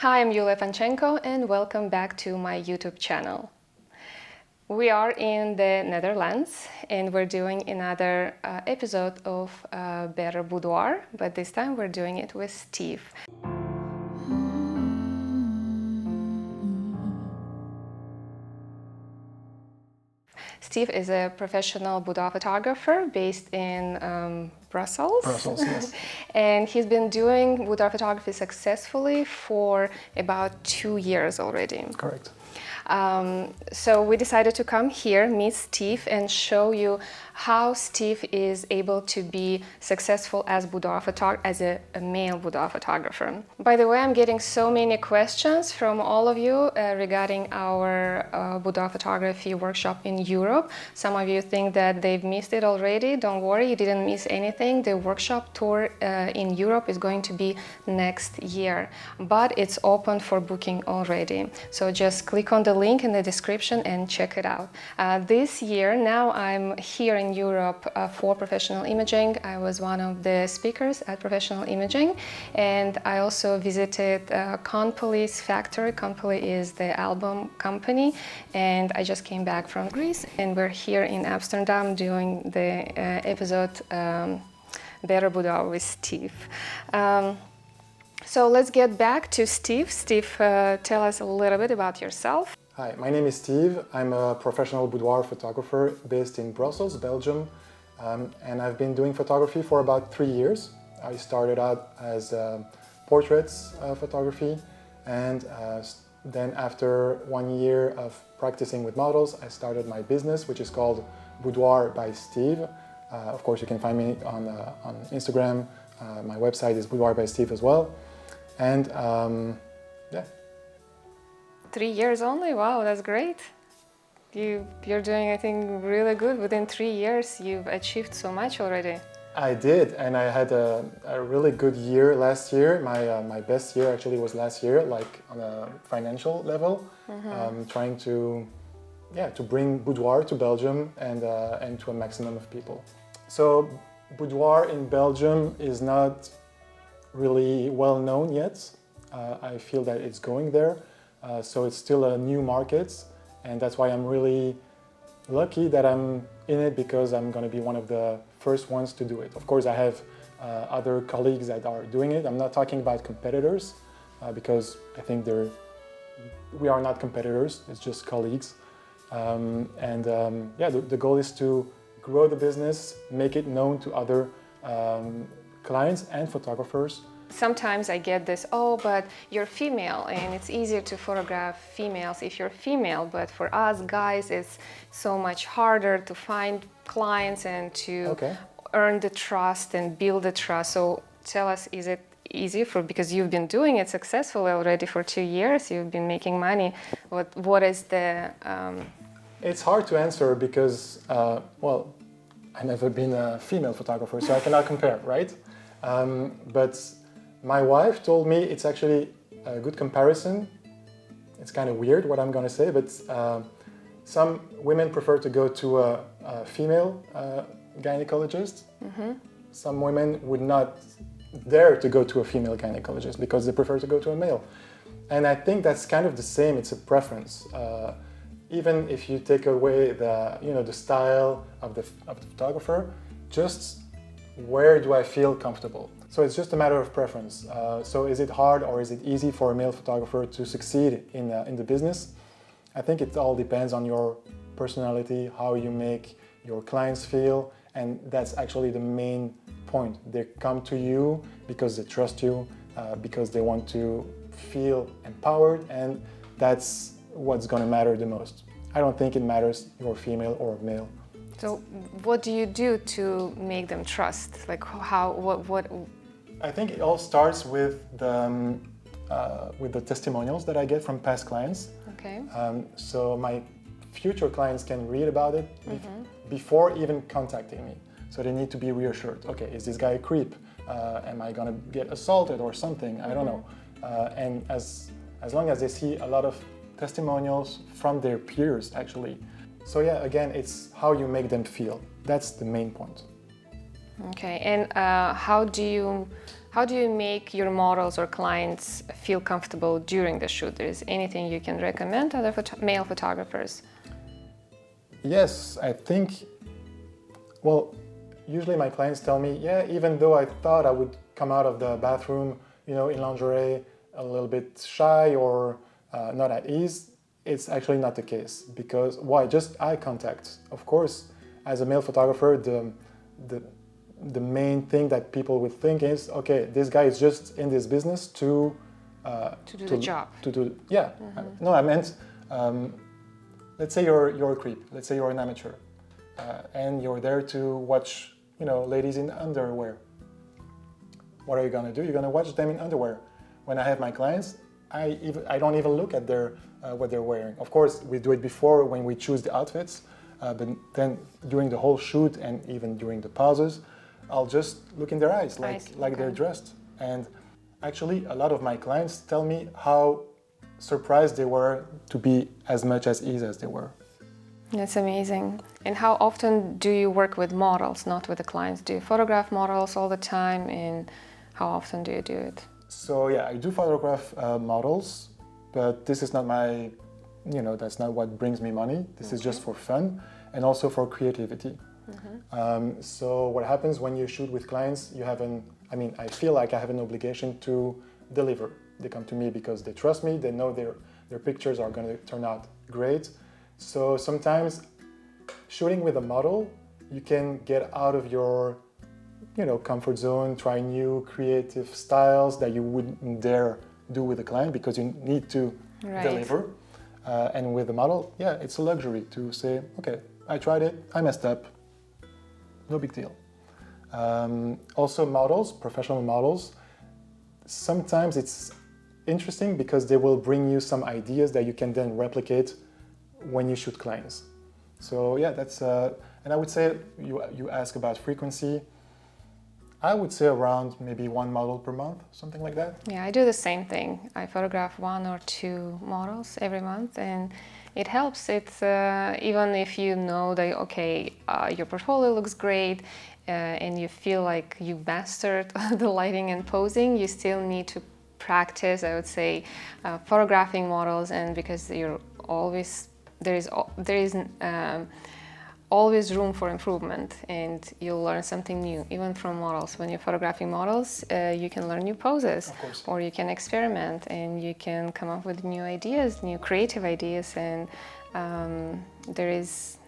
Hi, I'm Yuliya Panchenko and welcome back to my YouTube channel. We are in the Netherlands and we're doing another episode of Better Boudoir, but this time we're doing it with Steve. Steve is a professional boudoir photographer based in Brussels. Brussels, yes. And he's been doing boudoir photography successfully for about 2 years already. Correct. So we decided to come here, meet Steve, and show you how Steve is able to be successful as a male boudoir photographer. By the way, I'm getting so many questions from all of you regarding our boudoir photography workshop in Europe. Some of you think that they've missed it already. Don't worry, you didn't miss anything. The workshop tour in Europe is going to be next year, but it's open for booking already. So just click on the link in the description and check it out. This year, now I'm here in Europe for professional imaging. I was one of the speakers at professional imaging, and I also visited Conpoly's factory. Conpoly is the album company, and I just came back from Greece, and we're here in Amsterdam doing the episode Better Boudoir with Steve. So let's get back to Steve. Steve, tell us a little bit about yourself. Hi, my name is Steve. I'm a professional boudoir photographer based in Brussels, Belgium, and I've been doing photography for about 3 years. I started out as portraits photography, and then after 1 year of practicing with models, I started my business, which is called Boudoir by Steve. Of course, you can find me on Instagram. My website is Boudoir by Steve as well. And yeah. 3 years only? Wow, that's great. You're doing, I think, really good. Within 3 years, you've achieved so much already. I did, and I had a really good year last year. My best year actually was last year, like on a financial level, trying to bring boudoir to Belgium and to a maximum of people. So boudoir in Belgium is not really well known yet. I feel that it's going there. So it's still a new market, and that's why I'm really lucky that I'm in it, because I'm going to be one of the first ones to do it. Of course, I have other colleagues that are doing it. I'm not talking about competitors, because I think we are not competitors, it's just colleagues. The goal is to grow the business, make it known to other clients and photographers. Sometimes I get this, oh, but you're female and it's easier to photograph females if you're female, but for us guys it's so much harder to find clients and to earn the trust and build the trust. So tell us, is it easy because you've been doing it successfully already for 2 years, you've been making money. What is the... It's hard to answer because, I've never been a female photographer, so I cannot compare, right? But my wife told me it's actually a good comparison. It's kind of weird what I'm going to say, but some women prefer to go to a female gynecologist. Some women would not dare to go to a female gynecologist because they prefer to go to a male. And I think that's kind of the same. It's a preference. Even if you take away the style of the photographer, just where do I feel comfortable? So it's just a matter of preference. So is it hard or is it easy for a male photographer to succeed in the business? I think it all depends on your personality, how you make your clients feel, and that's actually the main point. They come to you because they trust you, because they want to feel empowered, and that's what's going to matter the most. I don't think it matters you're female or male. So what do you do to make them trust? Like what? I think it all starts with the testimonials that I get from past clients. Okay. So my future clients can read about it before even contacting me. So they need to be reassured. Okay, is this guy a creep? Am I gonna get assaulted or something? I don't know. And as long as they see a lot of testimonials from their peers, actually. So yeah, again, it's how you make them feel. That's the main point. Okay, and how do you How do you make your models or clients feel comfortable during the shoot? Is anything you can recommend other male photographers? Yes, I think, well, usually my clients tell me, yeah, even though I thought I would come out of the bathroom, you know, in lingerie, a little bit shy or not at ease, it's actually not the case. Because why? Just eye contact. Of course, as a male photographer, the main thing that people would think is, okay, this guy is just in this business to do the job. Yeah. No, I meant, let's say you're a creep. Let's say you're an amateur, and you're there to watch, you know, ladies in underwear. What are you gonna do? You're gonna watch them in underwear. When I have my clients, I don't even look at their what they're wearing. Of course, we do it before when we choose the outfits, but then during the whole shoot and even during the pauses, I'll just look in their eyes, like they're dressed. And actually, a lot of my clients tell me how surprised they were to be as much at ease as they were. That's amazing. And how often do you work with models, not with the clients? Do you photograph models all the time, and how often do you do it? So yeah, I do photograph models, but this is not my, you know, that's not what brings me money. This is just for fun and also for creativity. So what happens when you shoot with clients, you have I feel like I have an obligation to deliver. They come to me because they trust me, they know their pictures are going to turn out great. So sometimes shooting with a model, you can get out of your, you know, comfort zone, try new creative styles that you wouldn't dare do with a client because you need to deliver. And with a model, yeah, it's a luxury to say, okay, I tried it, I messed up, no big deal. Also models, professional models, sometimes it's interesting because they will bring you some ideas that you can then replicate when you shoot clients. So yeah, that's, and I would say, you ask about frequency, I would say around maybe one model per month, something like that. Yeah, I do the same thing. I photograph 1 or 2 models every month, and it helps. It's even if you know that, okay, your portfolio looks great, and you feel like you mastered the lighting and posing, you still need to practice, I would say, photographing models, and because you're always, there is always room for improvement, and you'll learn something new, even from models. When you're photographing models, you can learn new poses, or you can experiment, and you can come up with new ideas, new creative ideas, and there is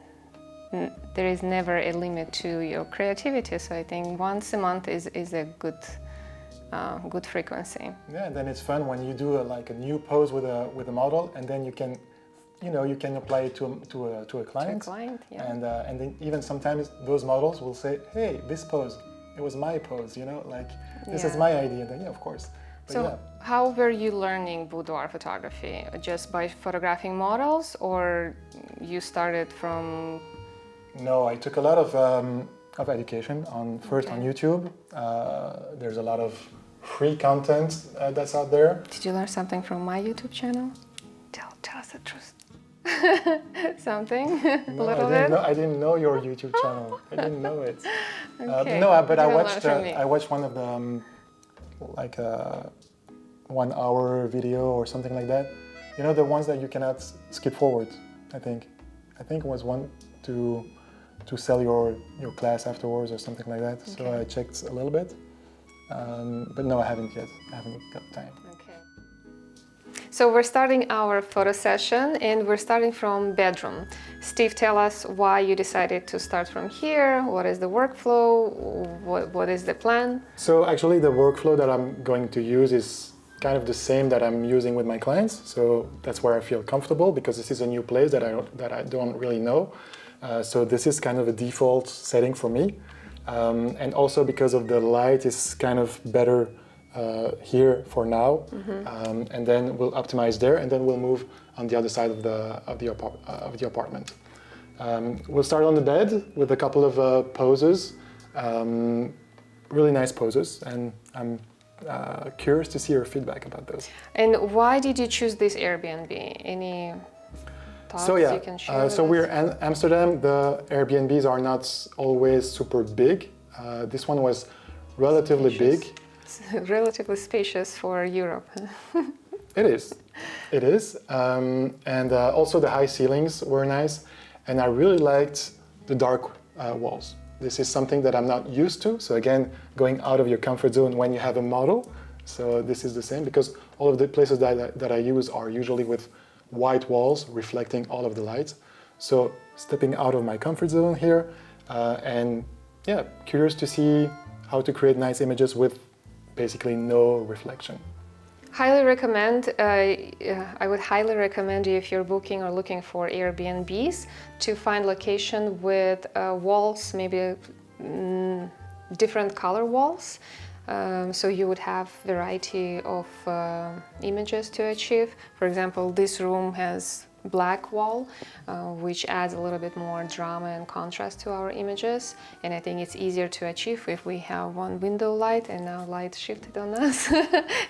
never a limit to your creativity. So I think once a month is a good frequency. Yeah, and then it's fun when you do like a new pose with a model, and then you can, you know, you can apply it to a client. To a client, yeah. And then even sometimes those models will say, hey, this pose, it was my pose, you know, like this is my idea. And then yeah, of course. But so how were you learning boudoir photography? Just by photographing models, or you started from? No, I took a lot of education first on YouTube. There's a lot of free content that's out there. Did you learn something from my YouTube channel? Tell us the truth. Something? No, a little bit? I didn't know your YouTube channel. I didn't know it. Okay. No, but I watched one of the like a 1 hour video or something like that. You know, the ones that you cannot skip forward. I think it was one to sell your class afterwards or something like that. Okay. So I checked a little bit, but no, I haven't yet. I haven't got time. Okay. So we're starting our photo session, and we're starting from bedroom. Steve, tell us why you decided to start from here. What is the workflow? What is the plan? So actually the workflow that I'm going to use is kind of the same that I'm using with my clients. So that's where I feel comfortable, because this is a new place that I don't really know. So this is kind of a default setting for me. And also because of the light is kind of better here for now, and then we'll optimize there, and then we'll move on the other side of the apartment. We'll start on the bed with a couple of poses, really nice poses, and I'm curious to see your feedback about those. And why did you choose this Airbnb? Any thoughts you can share? So we're in Amsterdam. The Airbnbs are not always super big. This one was relatively big. relatively spacious for Europe. It is. It is. And also the high ceilings were nice. And I really liked the dark walls. This is something that I'm not used to. So again, going out of your comfort zone when you have a model. So this is the same because all of the places that I use are usually with white walls reflecting all of the light. So stepping out of my comfort zone here and yeah, curious to see how to create nice images with basically no reflection. Highly recommend, I would highly recommend you if you're booking or looking for Airbnbs to find location with walls, maybe different color walls. So you would have variety of images to achieve. For example, this room has black wall, which adds a little bit more drama and contrast to our images. And I think it's easier to achieve if we have one window light and now light shifted on us.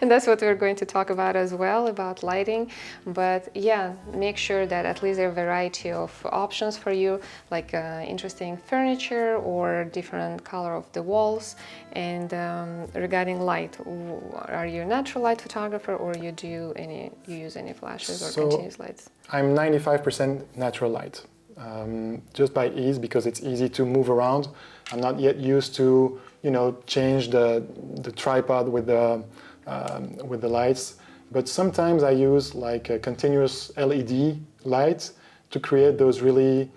And that's what we're going to talk about as well, about lighting. But yeah, make sure that at least there are a variety of options for you, like interesting furniture or different color of the walls. And regarding light, are you a natural light photographer or you use any flashes or continuous lights? I'm 95% natural light, just by ease because it's easy to move around. I'm not yet used to, change the tripod with the lights. But sometimes I use like a continuous LED light to create those really,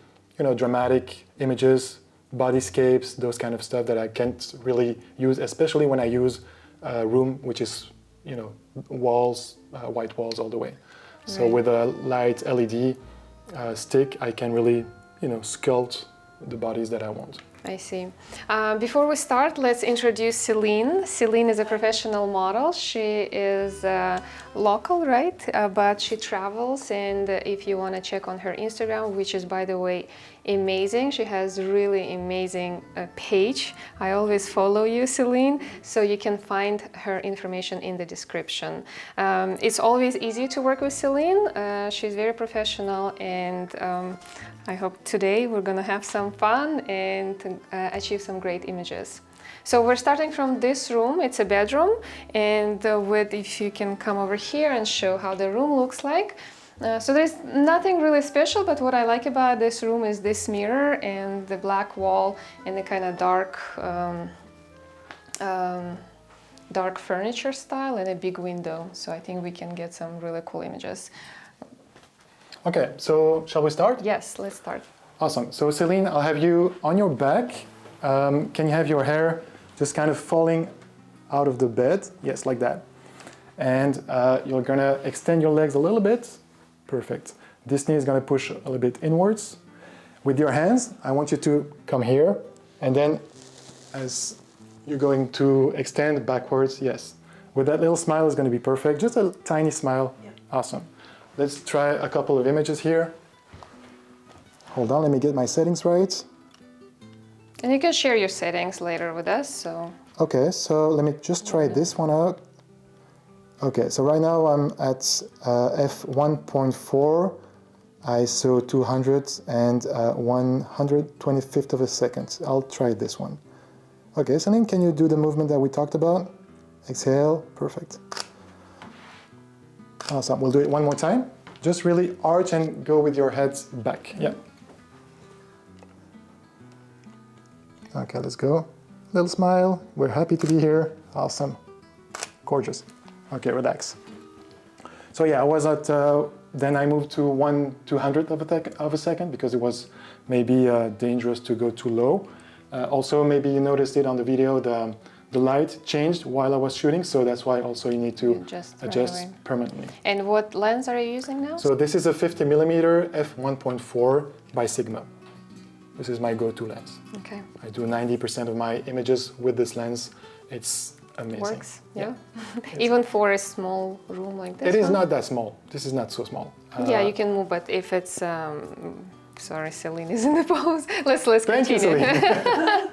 dramatic images, bodyscapes, those kind of stuff that I can't really use, especially when I use a room which is, walls, white walls all the way. So Right. with a light LED stick, I can really, sculpt the bodies that I want. I see. Before we start, let's introduce Ceylin. Ceylin is a professional model. She is local, right? But she travels, and if you want to check on her Instagram, which is, by the way, amazing. She has really amazing page. I always follow you, Ceylin, so you can find her information in the description. It's always easy to work with Ceylin. She's very professional, and I hope today we're gonna have some fun and achieve some great images. So we're starting from this room. It's a bedroom, and if you can come over here and show how the room looks like. So there's nothing really special, but what I like about this room is this mirror and the black wall and the kind of dark furniture style and a big window. So I think we can get some really cool images. Okay, so shall we start? Yes, let's start. Awesome. So Ceylin, I'll have you on your back. Can you have your hair just kind of falling out of the bed? Yes, like that. And you're gonna extend your legs a little bit. Perfect. This knee is gonna push a little bit inwards. With your hands, I want you to come here, and then as you're going to extend backwards, yes. With that little smile is gonna be perfect. Just a tiny smile. Yeah. Awesome. Let's try a couple of images here. Hold on, let me get my settings right. And you can share your settings later with us, so. Okay, so let me just try this one out. Okay, so right now I'm at f1.4, ISO 200 and 125th of a second. I'll try this one. Okay, Ceylin, can you do the movement that we talked about? Exhale, perfect. Awesome, we'll do it one more time. Just really arch and go with your head back. Yeah. Okay, let's go. Little smile, we're happy to be here. Awesome, gorgeous. Okay, relax. So yeah, I was at, then I moved to 1/200th of a second because it was maybe dangerous to go too low. Also, maybe you noticed it on the video, the light changed while I was shooting, so that's why also you need to adjust permanently. And what lens are you using now? So this is a 50mm f1.4 by Sigma. This is my go-to lens. Okay. I do 90% of my images with this lens. It's amazing. Works, yeah. Even for a small room like this. It is not that small. This is not so small. Yeah, you can move, but if it's sorry, Ceylin is in the pose. Let's Thank you, continue. Ceylin.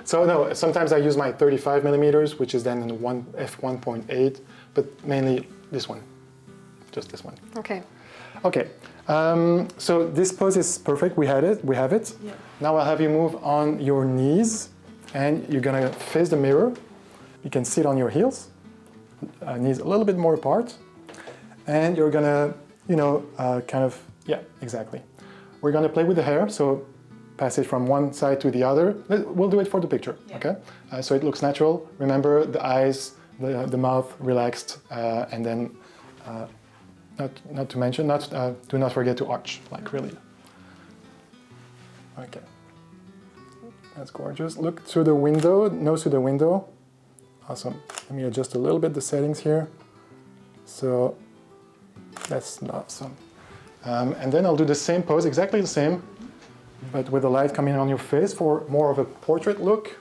So no, sometimes I use my 35mm, which is then in f1.8, but mainly this one, just this one. Okay. Okay. So this pose is perfect. We have it. Yeah. Now I'll have you move on your knees, and you're gonna face the mirror. You can sit on your heels, knees a little bit more apart, and you're gonna, kind of, yeah, exactly. We're gonna play with the hair, so pass it from one side to the other. We'll do it for the picture, okay? So it looks natural. Remember the eyes, the mouth relaxed, and then not to mention, do not forget to arch, like really. Okay, that's gorgeous. Look through the window, nose to the window. Awesome. Let me adjust a little bit the settings here. So that's awesome. And then I'll do the same pose, exactly the same, but with the light coming on your face for more of a portrait look.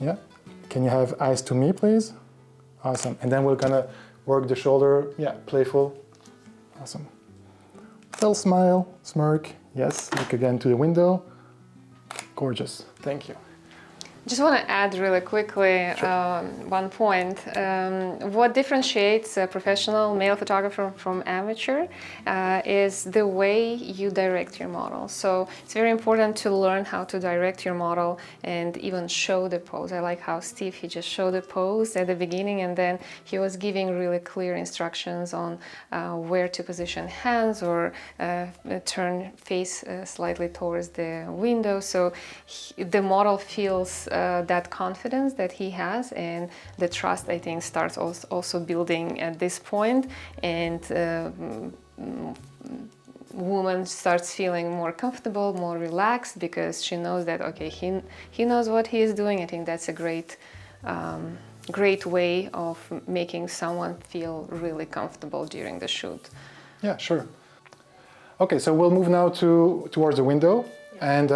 Yeah. Can you have eyes to me, please? Awesome. And then we're gonna work the shoulder. Yeah, playful. Awesome. Little smile, smirk. Yes. Look again to the window. Gorgeous. Thank you. Just want to add really quickly one point. What differentiates a professional male photographer from amateur is the way you direct your model. So it's very important to learn how to direct your model and even show the pose. I like how Steve, he just showed the pose at the beginning, and then he was giving really clear instructions on where to position hands or turn face slightly towards the window. So the model feels that confidence that he has, and the trust, I think, starts also building at this point, and woman starts feeling more comfortable, more relaxed, because she knows that, okay, he knows what he is doing. I think that's a great way of making someone feel really comfortable during the shoot. Yeah, sure. Okay, so we'll move now towards the window, and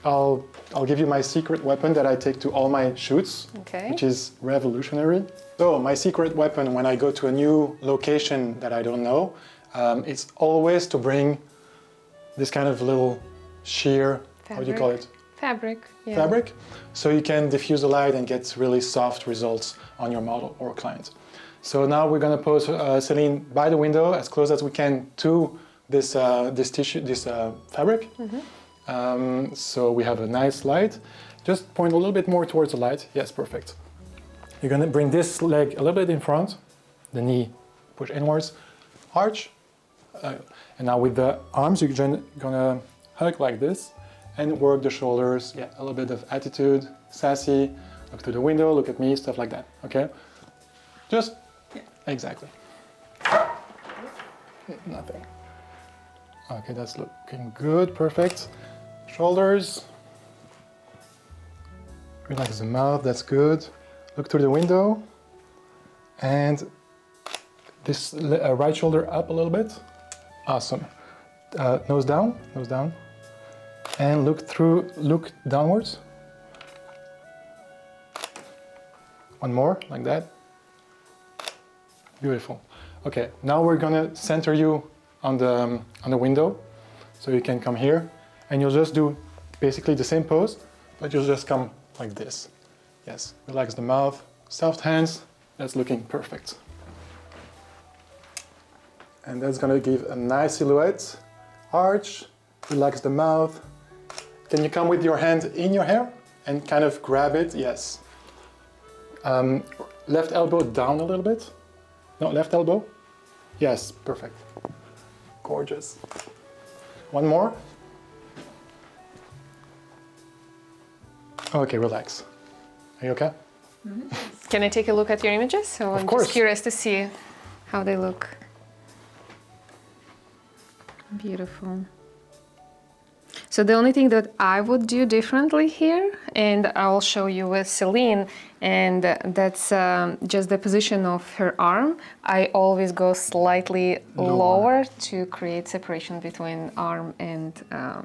I'll give you my secret weapon that I take to all my shoots, which is revolutionary. So my secret weapon when I go to a new location that I don't know, it's always to bring this kind of little sheer, fabric. how do you call it? Fabric. Yeah. Fabric. So you can diffuse the light and get really soft results on your model or client. So now we're going to pose Ceylin by the window as close as we can to this tissue, this fabric. Mm-hmm. So we have a nice light. Just point a little bit more towards the light. Yes, perfect. You're going to bring this leg a little bit in front, the knee push inwards, arch. And now with the arms, you're going to hug like this and work the shoulders. Yeah, a little bit of attitude, sassy, look to the window, look at me, stuff like that, okay? Just, yeah, exactly. Nothing. Okay, that's looking good, perfect. Shoulders. Relax the mouth, that's good. Look through the window. And this right shoulder up a little bit. Awesome. Nose down, nose down. And look downwards. One more, like that. Beautiful. Okay, now we're gonna center you on the window. So you can come here and you'll just do basically the same pose, but you'll just come like this. Yes, relax the mouth, soft hands, that's looking perfect. And that's gonna give a nice silhouette. Arch, relax the mouth. Can you come with your hand in your hair and kind of grab it? Yes. Left elbow down a little bit. No, left elbow. Yes, perfect. Gorgeous. One more. Okay, relax. Are you okay? Mm-hmm. Can I take a look at your images? So I'm just curious to see how they look. Beautiful. So the only thing that I would do differently here, and I'll show you with Ceylin, and that's just the position of her arm. I always go slightly lower to create separation between arm and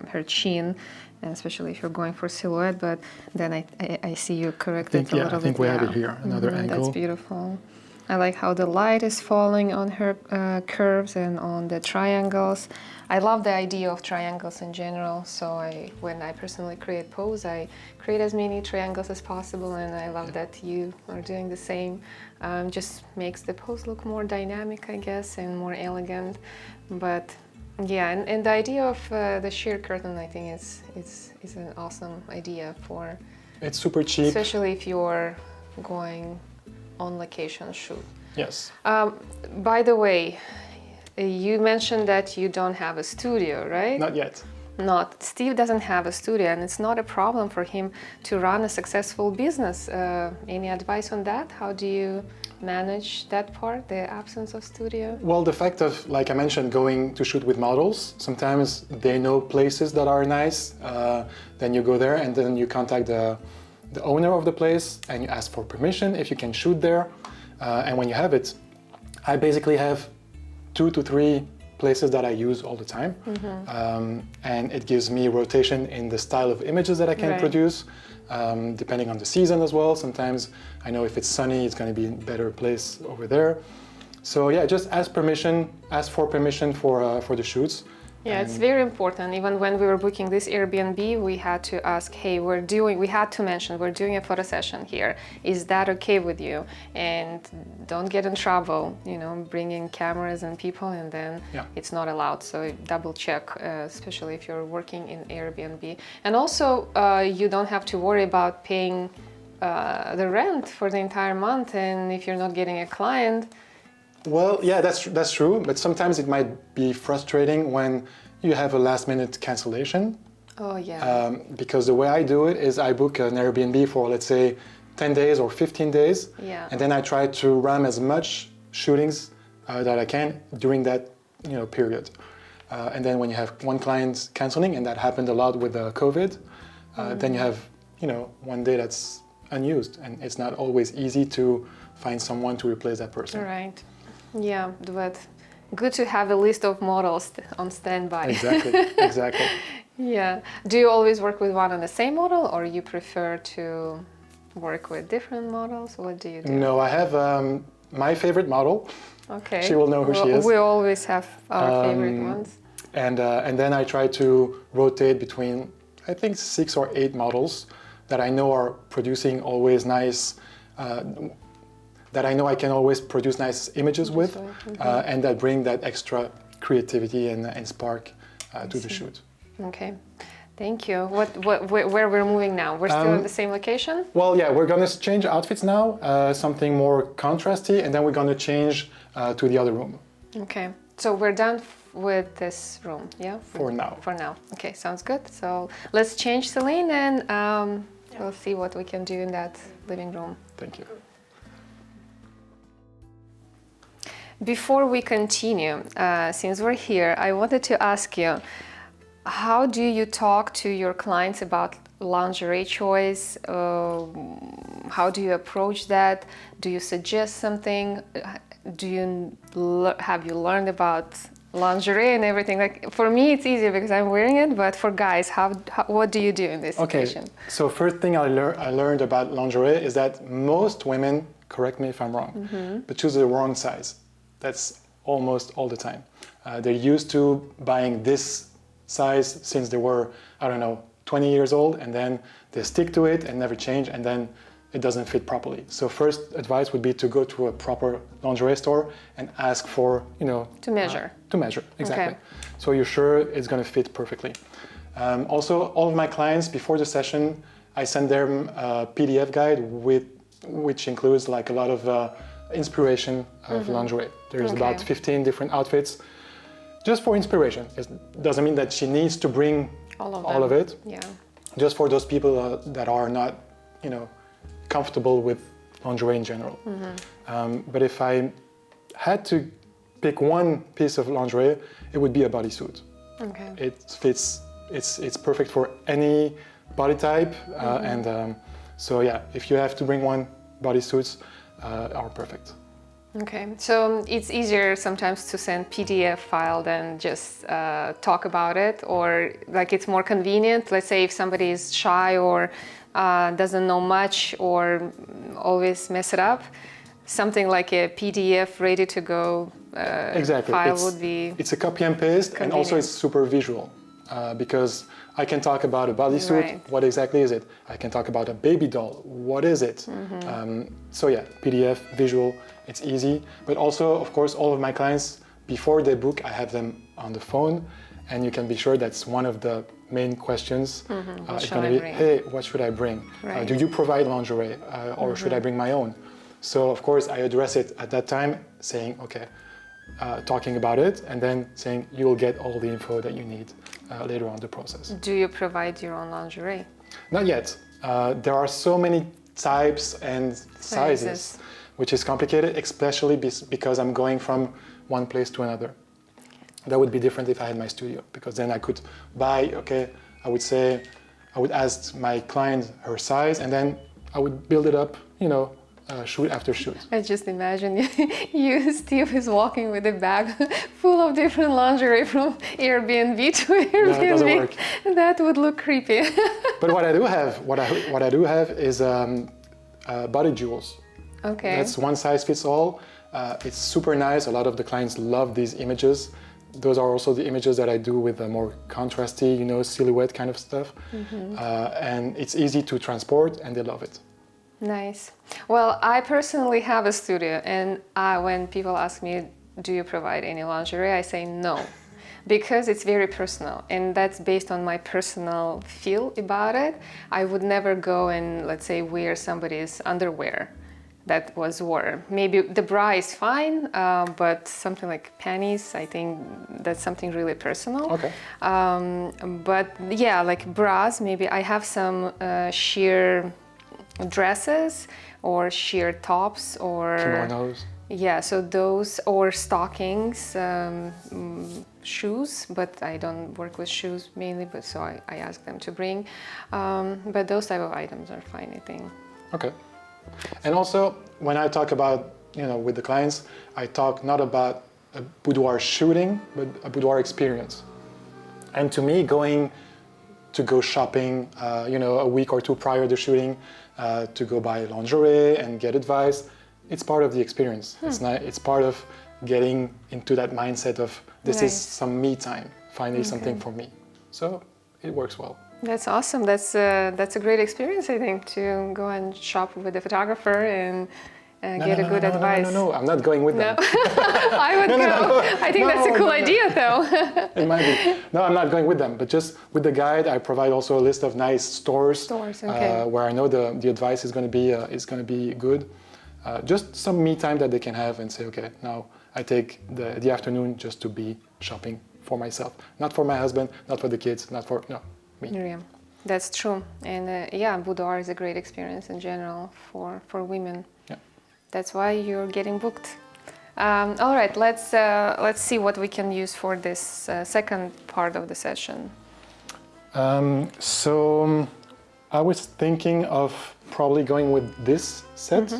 her chin, and especially if you're going for silhouette, but then I see you correct it a little bit. I think we have it here, another angle. That's beautiful. I like how the light is falling on her curves and on the triangles. I love the idea of triangles in general, so when I personally create pose, I create as many triangles as possible, and I love that you are doing the same. Just makes the pose look more dynamic, I guess, and more elegant. But yeah, and the idea of the sheer curtain, I think is an awesome idea for It's super cheap. Especially if you're going on location shoot. Yes. By the way, you mentioned that you don't have a studio, right? Not yet. Not. Steve doesn't have a studio, and it's not a problem for him to run a successful business. Any advice on that? How do you manage that part, the absence of studio? Well, the fact of, like I mentioned, going to shoot with models, sometimes they know places that are nice, then you go there and then you contact the owner of the place and you ask for permission if you can shoot there. And when you have it, I basically have 2 to 3 places that I use all the time. And it gives me rotation in the style of images that I can produce, depending on the season as well. Sometimes I know if it's sunny, it's going to be a better place over there. So yeah, just ask for permission for the shoots. Yeah, it's very important. Even when we were booking this Airbnb, we had to ask, hey, we had to mention, we're doing a photo session here. Is that okay with you? And don't get in trouble, you know, bringing cameras and people and then it's not allowed. So double check, especially if you're working in Airbnb. And also, you don't have to worry about paying the rent for the entire month. And if you're not getting a client, well, yeah, that's true, but sometimes it might be frustrating when you have a last-minute cancellation. Oh, yeah. Because the way I do it is I book an Airbnb for, let's say, 10 days or 15 days, and then I try to ram as much shootings that I can during that period. And then when you have one client canceling, and that happened a lot with COVID, then you have one day that's unused, and it's not always easy to find someone to replace that person. Right. Yeah, but good to have a list of models on standby. Exactly. Yeah. Do you always work with one and the same model, or you prefer to work with different models? What do you do? No, I have my favorite model. Okay. She will know who she is. We always have our favorite ones. And then I try to rotate between, I think, 6 or 8 models that I know are producing always nice. That I know I can always produce nice images with, and that bring that extra creativity and spark to the shoot. Okay, thank you. Where we're moving now? We're still in the same location? Well, yeah, we're gonna change outfits now, something more contrasty, and then we're gonna change to the other room. Okay, so we're done with this room, yeah? For now. For now. Okay, sounds good. So let's change Ceylin and we'll see what we can do in that living room. Thank you. Before we continue, since we're here, I wanted to ask you, how do you talk to your clients about lingerie choice? How do you approach that? Do you suggest something? Have you learned about lingerie and everything? Like, for me, it's easier because I'm wearing it, but for guys, what do you do in this situation? So first thing I learned about lingerie is that most women, correct me if I'm wrong, but choose the wrong size. That's almost all the time. They're used to buying this size since they were, 20 years old, and then they stick to it and never change, and then it doesn't fit properly. So first advice would be to go to a proper lingerie store and ask for, to measure. To measure, exactly. Okay. So you're sure it's going to fit perfectly. Also, all of my clients, before the session, I send them a PDF guide which includes like a lot of inspiration of lingerie. There's about 15 different outfits just for inspiration. It doesn't mean that she needs to bring all of it. Yeah. Just for those people that are not, comfortable with lingerie in general. But if I had to pick one piece of lingerie, it would be a bodysuit. Okay. It fits. It's perfect for any body type, and so yeah, if you have to bring one, bodysuits are perfect. Okay, so it's easier sometimes to send PDF file than just talk about it, or like it's more convenient. Let's say if somebody is shy or doesn't know much or always mess it up, something like a PDF ready to go file would be. It's a copy and paste, and also it's super visual because I can talk about a bodysuit. Right. What exactly is it? I can talk about a baby doll. What is it? So yeah, PDF, visual. It's easy, but also, of course, all of my clients, before they book, I have them on the phone, and you can be sure that's one of the main questions. What It's shall going I to be, bring? hey, what should I bring? Right. Do you provide lingerie, or should I bring my own? So of course I address it at that time, saying, okay, talking about it, and then saying you'll get all the info that you need later on the process. Do you provide your own lingerie? Not yet. There are so many types and sizes, which is complicated, especially because I'm going from one place to another. That would be different if I had my studio, because then I could buy, okay, I would ask my client her size, and then I would build it up, shoot after shoot. I just imagine you, Steve, is walking with a bag full of different lingerie from Airbnb to Airbnb. No, it doesn't work. That would look creepy. But what I do have is body jewels. Okay. That's one size fits all. It's super nice. A lot of the clients love these images. Those are also the images that I do with the more contrasty, silhouette kind of stuff. And it's easy to transport, and they love it. Nice. Well, I personally have a studio, and when people ask me, do you provide any lingerie? I say no, because it's very personal, and that's based on my personal feel about it. I would never go and, let's say, wear somebody's underwear that was worn. Maybe the bra is fine, but something like panties, I think that's something really personal. Okay. But yeah, like bras, maybe I have some sheer dresses or sheer tops or Kimonos. yeah, so those, or stockings, shoes, but I don't work with shoes mainly, but so I ask them to bring, but those type of items are fine, I think. Okay. And also when I talk about with the clients, I talk not about a boudoir shooting, but a boudoir experience. And to me, going shopping a week or two prior to shooting, to go buy lingerie and get advice, it's part of the experience. It's part of getting into that mindset of this is some me time, finally something for me. So it works well. That's awesome. That's a great experience, I think, to go and shop with a photographer and get a good advice. No, I'm not going with them. I would go. I think that's a cool idea, though. It might be. No, I'm not going with them, but just with the guide, I provide also a list of nice stores, okay. Where I know the advice is going to be good. Just some me time that they can have and say, okay, now I take the afternoon just to be shopping for myself, not for my husband, not for the kids, not for me. Yeah, that's true. And yeah, boudoir is a great experience in general for women. Yeah. That's why you're getting booked. All right, let's see what we can use for this second part of the session. So I was thinking of probably going with this set,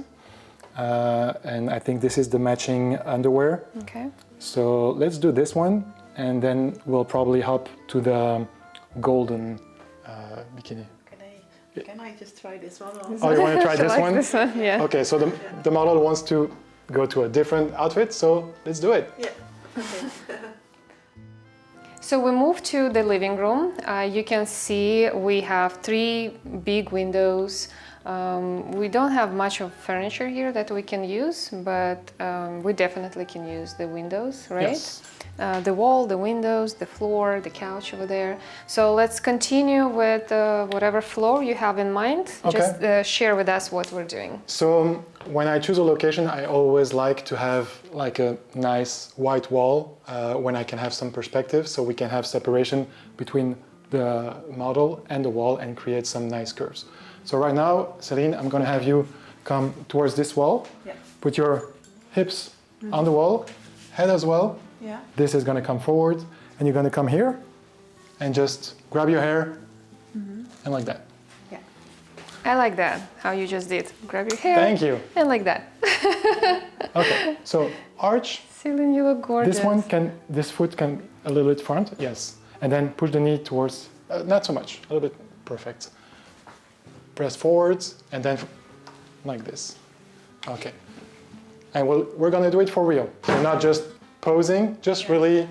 and I think this is the matching underwear. Okay. So let's do this one, and then we'll probably hop to the golden bikini. Can I just try this one? Oh, you want to try this one? This one? Yeah. Okay, so the model wants to go to a different outfit, so let's do it. Yeah. Okay. So we move to the living room. You can see we have 3 big windows. We don't have much of furniture here that we can use, but we definitely can use the windows, right? Yes. The wall, the windows, the floor, the couch over there. So let's continue with whatever floor you have in mind. Okay. Just share with us what we're doing. So when I choose a location, I always like to have like a nice white wall when I can have some perspective, so we can have separation between the model and the wall and create some nice curves. So right now, Celine, I'm going to have you come towards this wall. Yeah. Put your hips on the wall, head as well. Yeah. This is going to come forward, and you're going to come here and just grab your hair and like that. Yeah. I like that, how you just did. Grab your hair. Thank you. And like that. Okay, so arch. Celine, you look gorgeous. This foot can a little bit front, yes. And then push the knee towards, not so much, a little bit, perfect. Press forwards, and then like this. Okay. And we're gonna do it for real. So not just posing, just really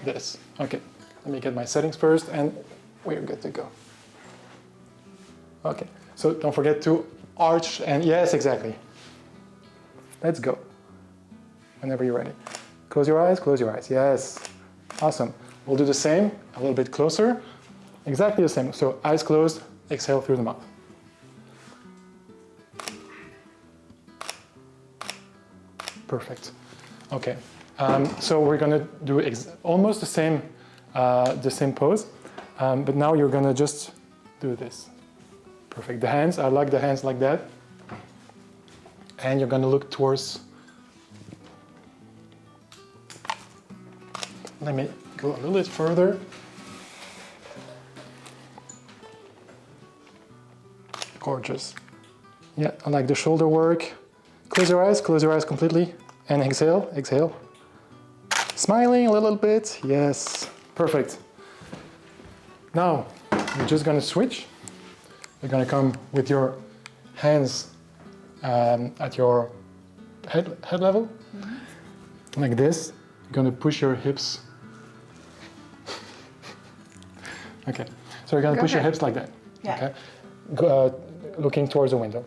this. Okay, let me get my settings first, and we're good to go. Okay, so don't forget to arch, and yes, exactly. Let's go. Whenever you're ready. Close your eyes, yes. Awesome. We'll do the same, a little bit closer. Exactly the same. So eyes closed, exhale through the mouth. Perfect. Okay. So we're gonna do almost the same pose, but now you're gonna just do this. Perfect. The hands, I like the hands like that. And you're gonna look towards. Let me go a little bit further. Gorgeous. Yeah, I like the shoulder work. Close your eyes completely, and exhale, exhale. Smiling a little bit, yes, perfect. Now, we're just gonna switch. You're gonna come with your hands at your head level, like this. You're gonna push your hips. Okay, so you're gonna push your hips like that. Yeah. Okay, looking towards the window.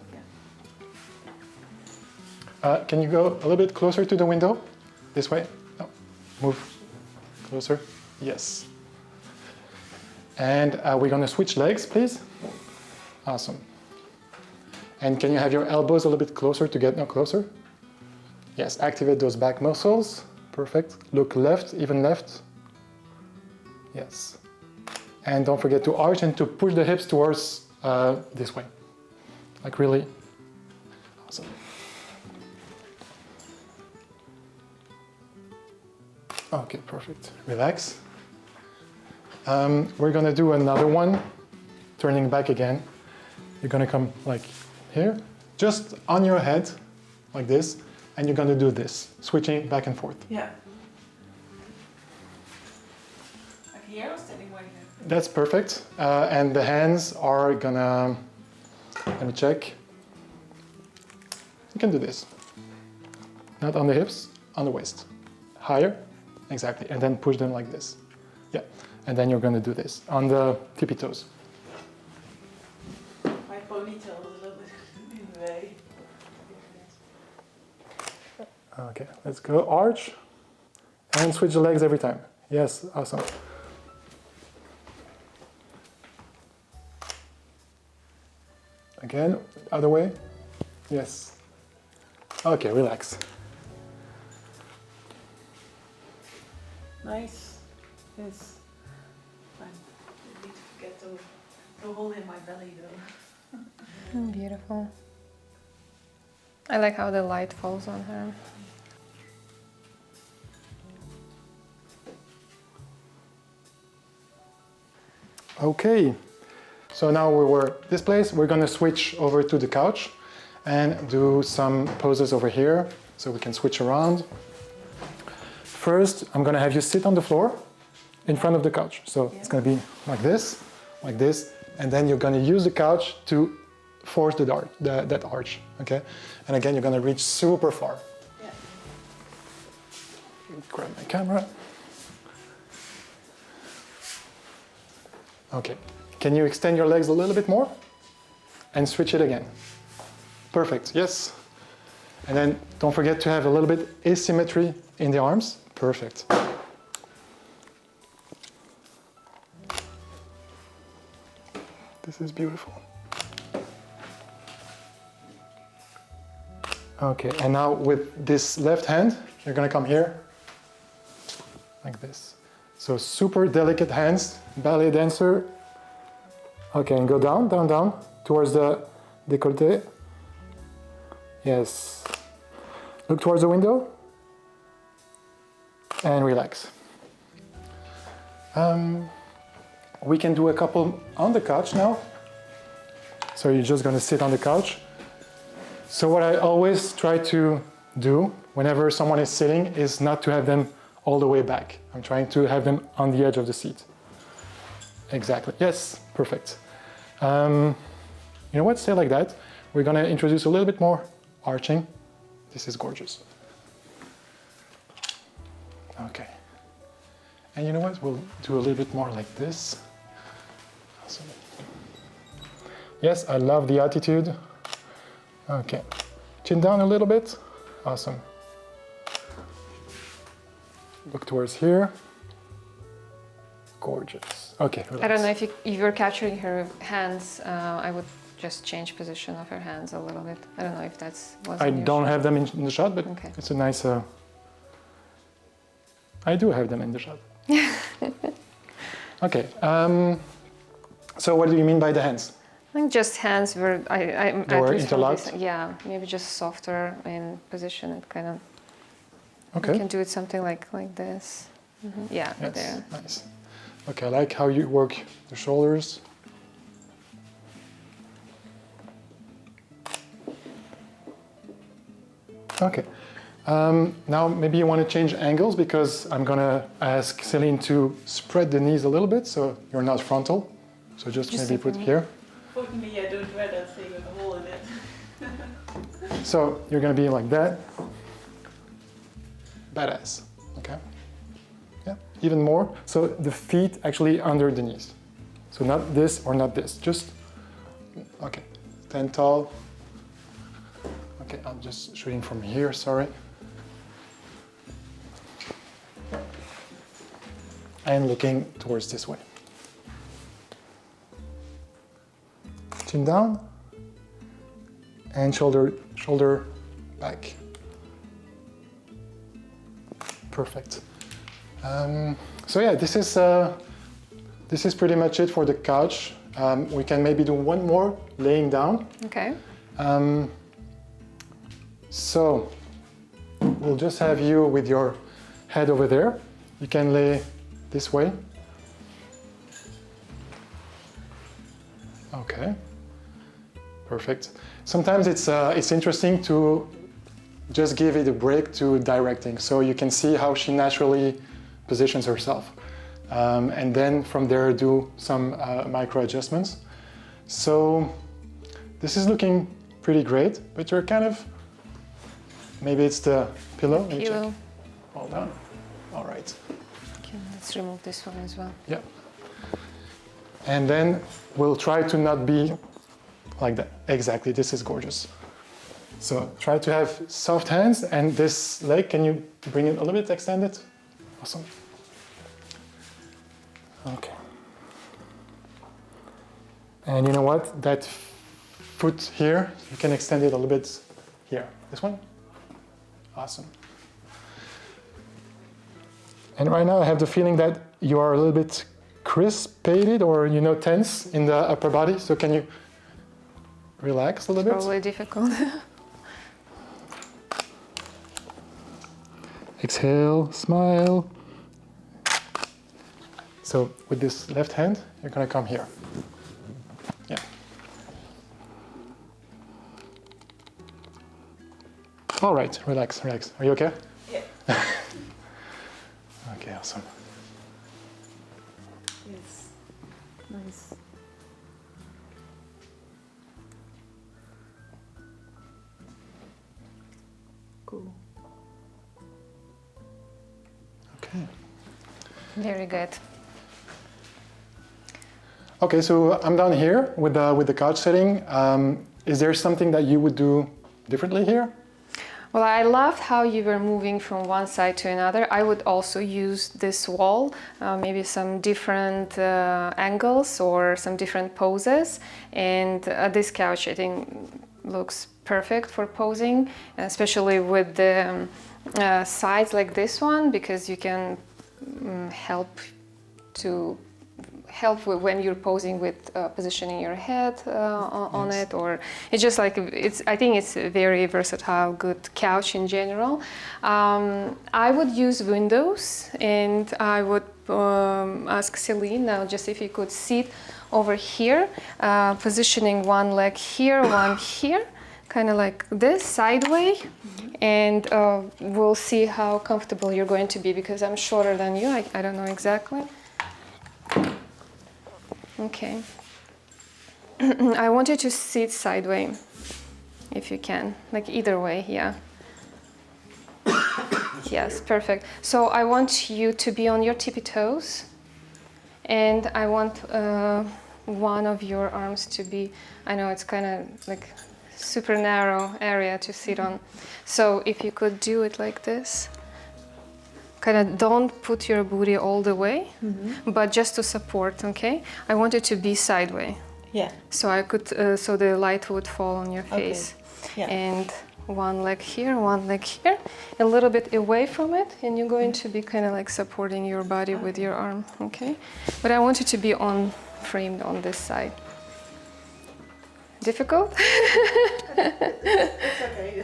Can you go a little bit closer to the window? This way? No. Move closer. Yes. And we're gonna switch legs, please. Awesome. And can you have your elbows a little bit closer to get closer? Yes, activate those back muscles. Perfect. Look left, even left. Yes. And don't forget to arch and to push the hips towards this way. Like really. Awesome. Okay, perfect. Relax. We're gonna do another one. Turning back again. You're gonna come like here, just on your head, like this, and you're gonna do this, switching back and forth. Yeah. Like here or standing right here? That's perfect. And the hands are gonna, let me check. You can do this. Not on the hips, on the waist. Higher, exactly, and then push them like this. Yeah, and then you're gonna do this on the tippy toes. My ponytail is a little bit in the way. Okay, let's go. Arch and switch the legs every time. Yes, awesome. Again, other way. Yes. Okay, relax. Nice. Yes. I need to forget to hold in my belly though. Beautiful. I like how the light falls on her. Okay, so now we were this place. We're gonna switch over to the couch and do some poses over here so we can switch around. First, I'm gonna have you sit on the floor in front of the couch. So it's gonna be like this, and then you're gonna use the couch to force that arch, okay? And again, you're gonna reach super far. Yeah. Grab my camera. Okay, can you extend your legs a little bit more? And switch it again. Perfect, yes. And then don't forget to have a little bit asymmetry in the arms. Perfect. This is beautiful. Okay, and now with this left hand, you're gonna come here, like this. So super delicate hands, ballet dancer. Okay, and go down, down, down, towards the décolleté. Yes. Look towards the window. And relax. We can do a couple on the couch now. So you're just gonna sit on the couch. So what I always try to do whenever someone is sitting is not to have them all the way back. I'm trying to have them on the edge of the seat. Exactly, yes, perfect. You know what, stay like that. We're gonna introduce a little bit more arching. This is gorgeous. Okay. And you know what, we'll do a little bit more like this. Awesome. Yes, I love the attitude. Okay, chin down a little bit. Awesome. Look towards here. Gorgeous. Okay, relax. I don't know if you're capturing her hands. I would just change position of her hands a little bit. I don't know if that's. I don't have them in the shot, but okay. It's a nice. I do have them in the shot. Okay. So what do you mean by the hands? I think just hands were. They were interlocked? Yeah, maybe just softer in position. It kind of. Okay. You can do it something like this. Yeah, Yes, there. nice. Okay, I like how you work the shoulders. Okay. Now maybe you want to change angles because I'm gonna ask Ceylin to spread the knees a little bit so you're not frontal. So just maybe put here. Fortunately, I don't wear that thing with a hole in it. So you're gonna be like that. Badass. Okay. Yeah. Even more. So the feet actually under the knees. So not this or not this. Just okay. Stand tall. Okay, I'm just shooting from here. Sorry. And looking towards this way. Chin down. And shoulder back. Perfect. So yeah, this is pretty much it for the couch. We can maybe do one more laying down. Okay. So we'll just have you with your head over there. You can lay this way. Okay. Perfect. Sometimes it's interesting to just give it a break to directing, so you can see how she naturally positions herself, and then from there do some micro adjustments. So this is looking pretty great, but you're kind of, maybe it's the pillow. Let me check. Hold on. All right. Okay, let's remove this one as well. Yeah. And then we'll try to not be like that. Exactly. This is gorgeous. So try to have soft hands, and this leg, can you bring it a little bit extended? Awesome. Okay. And you know what? That foot here, you can extend it a little bit here. This one? Awesome. And right now I have the feeling that you are a little bit crispated or, tense in the upper body. So can you relax a little bit? Probably difficult. Exhale, smile. So with this left hand, you're gonna come here. Yeah. All right, relax. Are you okay? Yeah. Okay, awesome. Yes. Nice. Cool. Okay. Very good. Okay, so I'm down here with the couch setting. Is there something that you would do differently here? Well, I loved how you were moving from one side to another. I would also use this wall, maybe some different angles or some different poses. And this couch, I think, looks perfect for posing, especially with the sides like this one, because you can help when you're posing with positioning your head on Yes. it, or it's just like I think it's a very versatile, good couch in general. I would use windows, and I would ask Ceylin now just if you could sit over here, positioning one leg here, one here, kind of like this sideway, and we'll see how comfortable you're going to be, because I'm shorter than you. I don't know exactly. Okay. I want you to sit sideways, if you can, like either way, yeah. Yes, perfect. So I want you to be on your tippy toes, and I want one of your arms to be, I know it's kind of like super narrow area to sit on. So if you could do it like this, kind of don't put your booty all the way, but just to support, okay? I want it to be sideways. Yeah. So I could, so the light would fall on your face. Okay. Yeah. And one leg here, one leg here, a little bit away from it, and you're going to be kind of like supporting your body with your arm, okay? But I want it to be on framed on this side. Difficult? It's okay.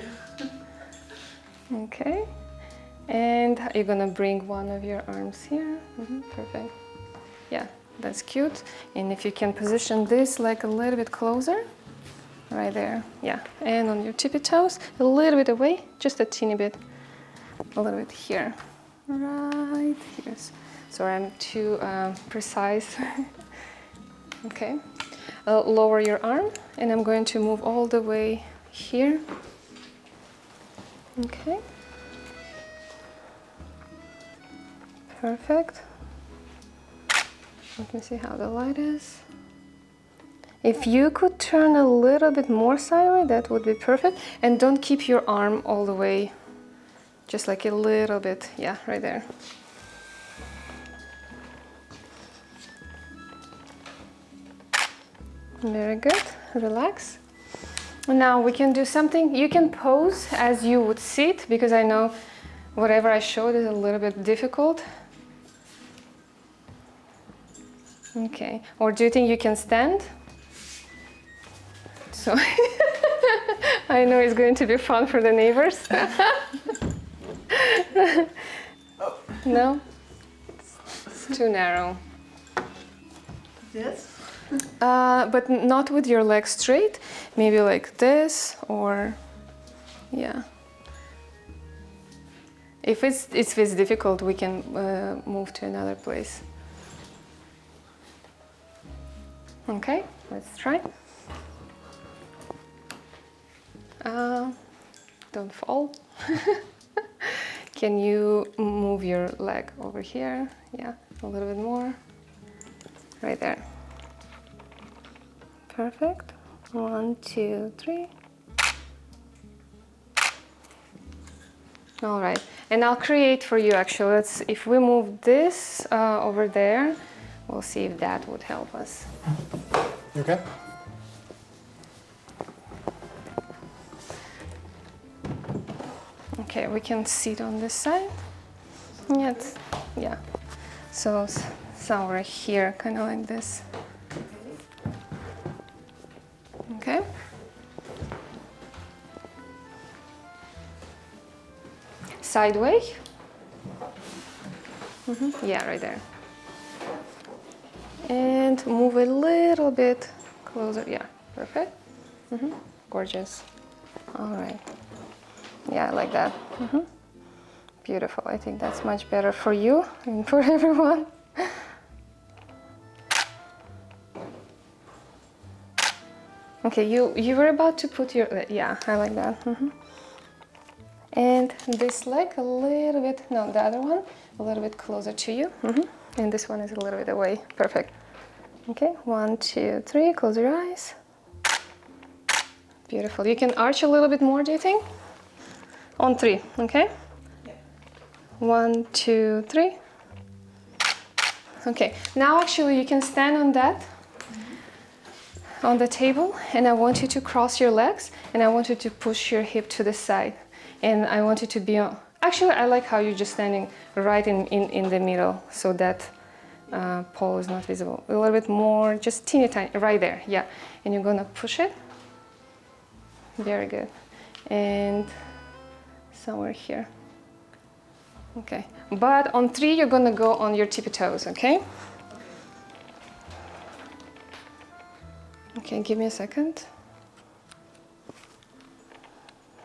Okay. And you're gonna bring one of your arms here. Perfect. Yeah, that's cute. And if you can position this like a little bit closer, right there. Yeah. And on your tippy toes, a little bit away, just a teeny bit. A little bit here. Right here. Sorry, I'm too precise. Okay. Lower your arm, and I'm going to move all the way here. Okay. Perfect. Let me see how the light is. If you could turn a little bit more sideways, that would be perfect. And don't keep your arm all the way, just like a little bit. Yeah, right there. Very good. Relax. Now we can do something. You can pose as you would sit, because I know whatever I showed is a little bit difficult. Okay. Or do you think you can stand? So I know it's going to be fun for the neighbors. No? It's too narrow. Yes. But not with your legs straight, maybe like this, or yeah. If it's difficult, we can move to another place. Okay, let's try. Don't fall. Can you move your leg over here? Yeah, a little bit more. Right there. Perfect. 1, 2, 3. All right, and I'll create for you actually. If we move this over there, we'll see if that would help us. You okay? Okay, we can sit on this side. Yes, yeah. So somewhere here, kind of like this. Okay. Sideways. Yeah, right there. And move a little bit closer. Yeah, perfect. Gorgeous. All right. Yeah, I like that. Beautiful. I think that's much better for you and for everyone. Okay, you were about to put your, yeah, I like that. And this leg a little bit, no, the other one, a little bit closer to you. And this one is a little bit away. Perfect. Okay, 1, 2, 3, close your eyes. Beautiful. You can arch a little bit more, do you think? On 3, okay? Yeah. 1, 2, 3. Okay, now actually you can stand on that, on the table, and I want you to cross your legs, and I want you to push your hip to the side. And I want you to be on, actually I like how you're just standing right in the middle, so that pole is not visible. A little bit more, just teeny tiny, right there, yeah. And you're gonna push it. Very good. And somewhere here. Okay, but on 3 you're gonna go on your tippy toes, okay? Okay, give me a second.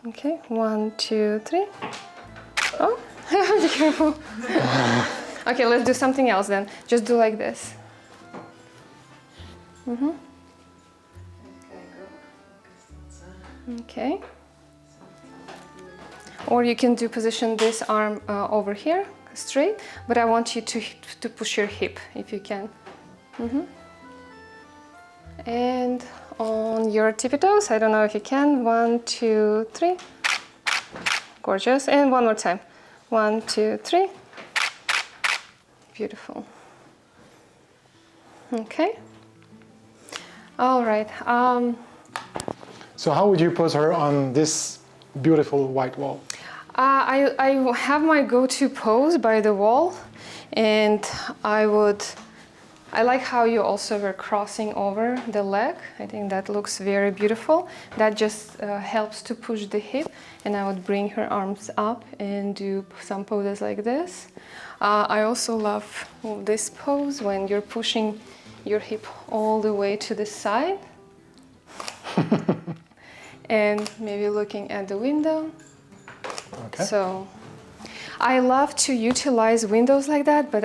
Okay, 1, 2, 3. Oh, be careful. Okay, let's do something else then. Just do like this. Okay. Or you can position this arm over here, straight, but I want you to push your hip if you can. And on your tippy toes, I don't know if you can. 1, 2, 3. Gorgeous. And one more time. 1, 2, 3. Beautiful. Okay. All right. So how would you pose her on this beautiful white wall? I have my go-to pose by the wall, and I like how you also were crossing over the leg. I think that looks very beautiful. That just helps to push the hip, and I would bring her arms up and do some poses like this. I also love this pose when you're pushing your hip all the way to the side and maybe looking at the window. Okay. So I love to utilize windows like that, but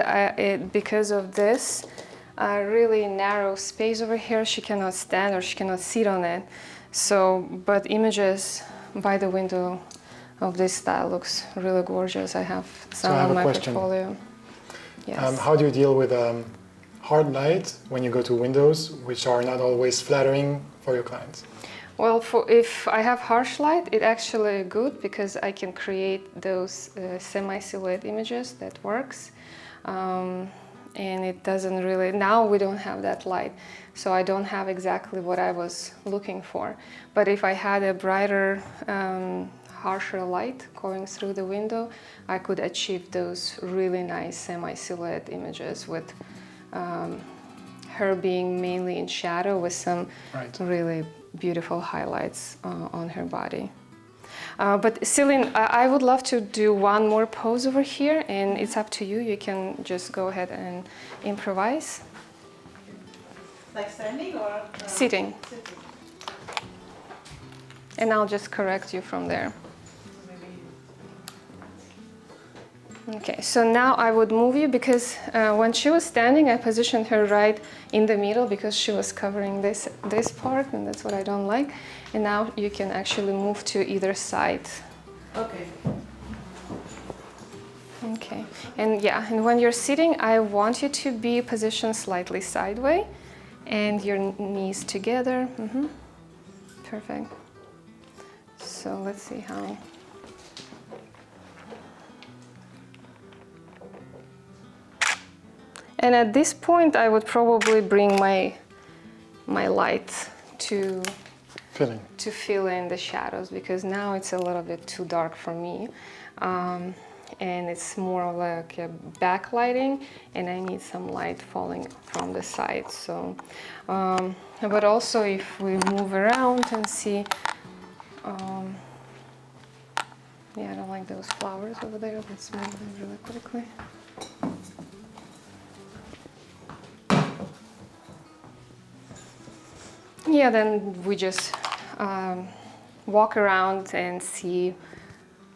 because of this really narrow space over here, she cannot stand or she cannot sit on it. So, but images by the window of this style looks really gorgeous. I have some on my portfolio. Yes. How do you deal with hard light when you go to windows, which are not always flattering for your clients? Well, if I have harsh light, it's actually good because I can create those semi-silhouette images that works. And it doesn't really, now we don't have that light, so I don't have exactly what I was looking for. But if I had a brighter, harsher light going through the window, I could achieve those really nice semi-silhouette images with her being mainly in shadow with some really beautiful highlights on her body. But Ceylin, I would love to do one more pose over here, and it's up to you. You can just go ahead and improvise. Like standing or? Sitting. Sitting. And I'll just correct you from there. Okay, so now I would move you because when she was standing, I positioned her right in the middle because she was covering this part, and that's what I don't like. And now you can actually move to either side. Okay. Okay, and yeah, and when you're sitting, I want you to be positioned slightly sideways and your knees together. Perfect. So let's see how. And at this point, I would probably bring my light to fill in the shadows, because now it's a little bit too dark for me. And it's more like a backlighting, and I need some light falling from the side. So, but also if we move around and see, yeah, I don't like those flowers over there. Let's move them really quickly. Yeah, then we just walk around and see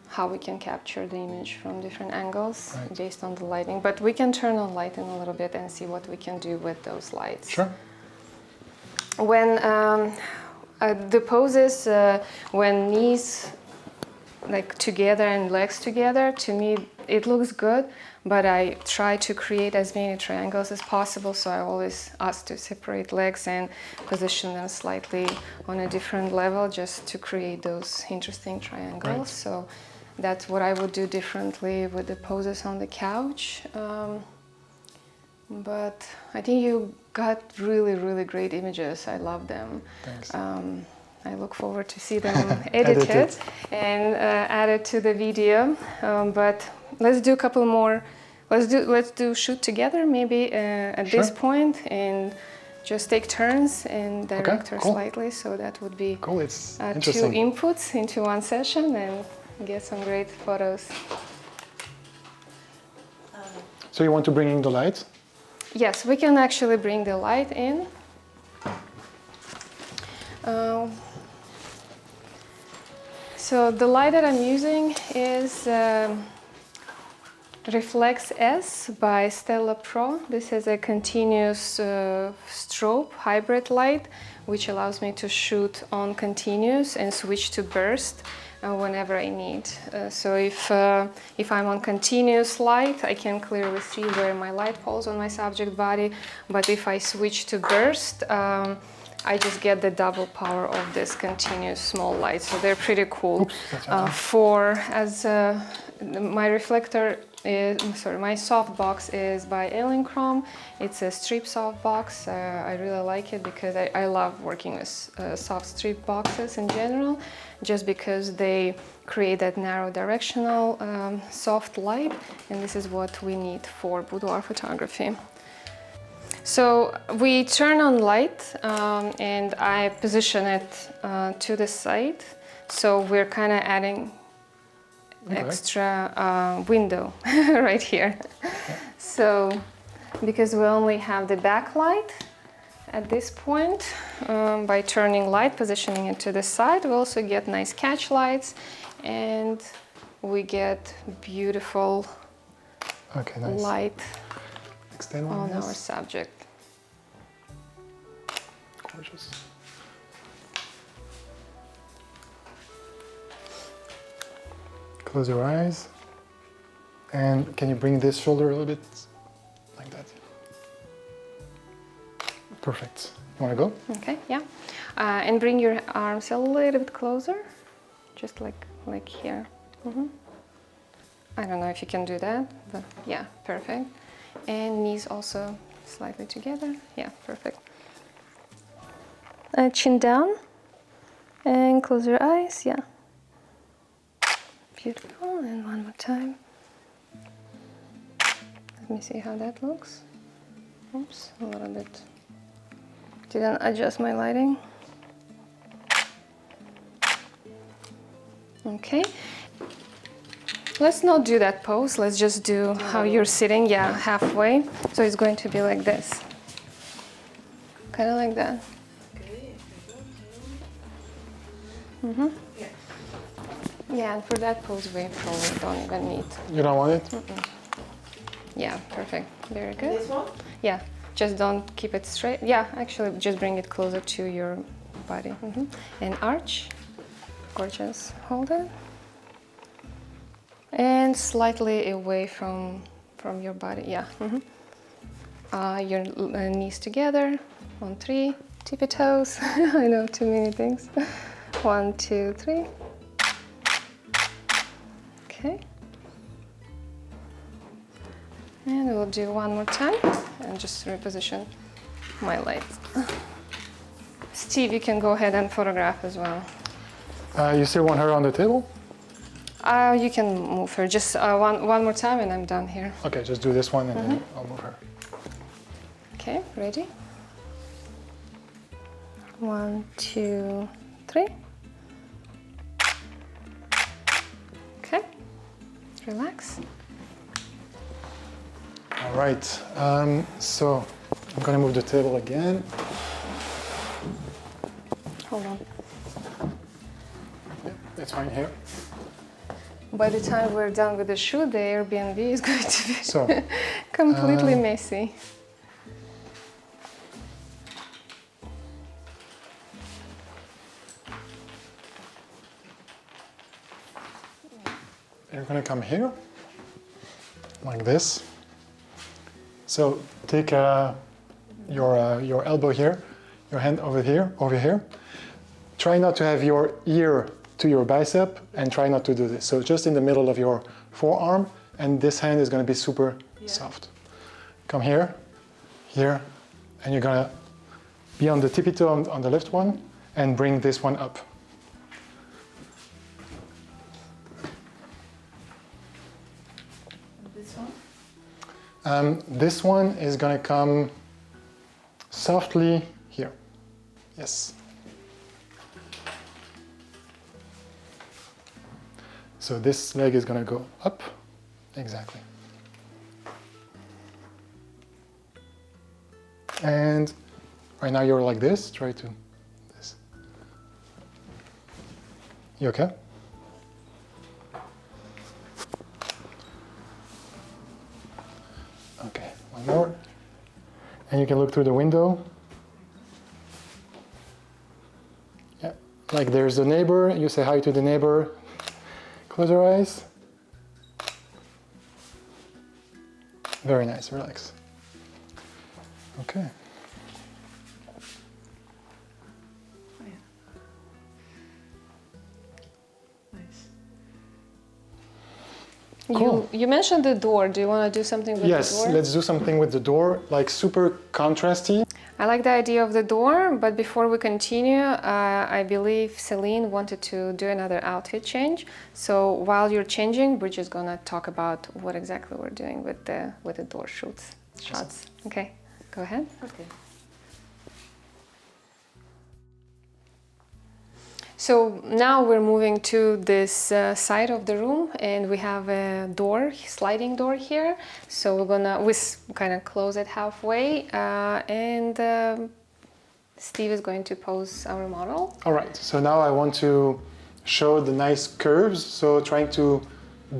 how we can capture the image from different angles based on the lighting. But we can turn on lighting a little bit and see what we can do with those lights. Sure. When the poses, when knees like together and legs together, to me it looks good, but I try to create as many triangles as possible, so I always ask to separate legs and position them slightly on a different level just to create those interesting triangles. So that's what I would do differently with the poses on the couch. But I think you got really, really great images. I love them. Thanks. I look forward to see them edited and added to the video. But let's do a couple more. Let's do shoot together maybe at this point, and just take turns and direct her slightly. So that would be cool. It's two inputs into one session and get some great photos. So you want to bring in the light? Yes, we can actually bring the light in. So the light that I'm using is Reflex S by Stella Pro. This is a continuous strobe hybrid light, which allows me to shoot on continuous and switch to burst whenever I need. So if I'm on continuous light, I can clearly see where my light falls on my subject body. But if I switch to burst, I just get the double power of this continuous small light. So they're pretty cool. my reflector is, sorry, my soft box is by Chrome. It's a strip soft box. I really like it because I love working with soft strip boxes in general, just because they create that narrow directional soft light, and this is what we need for boudoir photography. So we turn on light and I position it to the side, so we're kind of adding extra window right here. So because we only have the backlight at this point, by turning light, positioning it to the side, we also get nice catch lights and we get beautiful light on our subject. Gorgeous. Close your eyes, and can you bring this shoulder a little bit like that? Perfect. You want to go? Okay, yeah. And bring your arms a little bit closer, just like here. I don't know if you can do that, but yeah, perfect. And knees also slightly together. Yeah, perfect. Chin down and close your eyes. Yeah. Beautiful. And one more time. Let me see how that looks. Oops, a little bit. Didn't adjust my lighting. Okay. Let's not do that pose. Let's just do how you're sitting. Yeah, halfway. So it's going to be like this. Kind of like that. Yeah. Yeah, and for that pose we probably don't even need. You don't want it? Yeah, perfect. Very good. This one? Yeah, just don't keep it straight. Yeah, actually just bring it closer to your body. And arch. Gorgeous. Hold it. And slightly away from your body. Yeah. Your knees together. 1, 3. Tippy toes. I know, too many things. 1, 2, 3. Okay. And we'll do one more time and just reposition my lights. Steve, you can go ahead and photograph as well. You still want her on the table? You can move her just one more time and I'm done here. Okay, just do this one and then I'll move her. Okay, ready? 1, 2, 3. Okay, relax. All right, so I'm gonna move the table again. Hold on. Yeah, it's fine here. By the time we're done with the shoot, the Airbnb is going to be completely messy. You're gonna come here, like this. So take your elbow here, your hand over here. Try not to have your ear to your bicep and try not to do this. So just in the middle of your forearm, and this hand is gonna be super soft. Come here, here, and you're gonna be on the tippy toe on the left one and bring this one up. This one is going to come softly here. Yes. So this leg is going to go up. Exactly. And right now you're like this. Try to this. You okay? Okay, one more. And you can look through the window. Yeah, like there's a neighbor, you say hi to the neighbor. Close your eyes. Very nice, relax. Okay. Oh, yeah. Nice. Cool. You mentioned the door. Do you want to do something with the door? Yes, let's do something with the door, like super contrasty. I like the idea of the door, but before we continue, I believe Ceylin wanted to do another outfit change. So while you're changing, we're just gonna talk about what exactly we're doing with the door shots. Okay, go ahead. Okay. So now we're moving to this side of the room, and we have a door, sliding door here. So we kind of close it halfway, and Steve is going to pose our model. All right, so now I want to show the nice curves. So trying to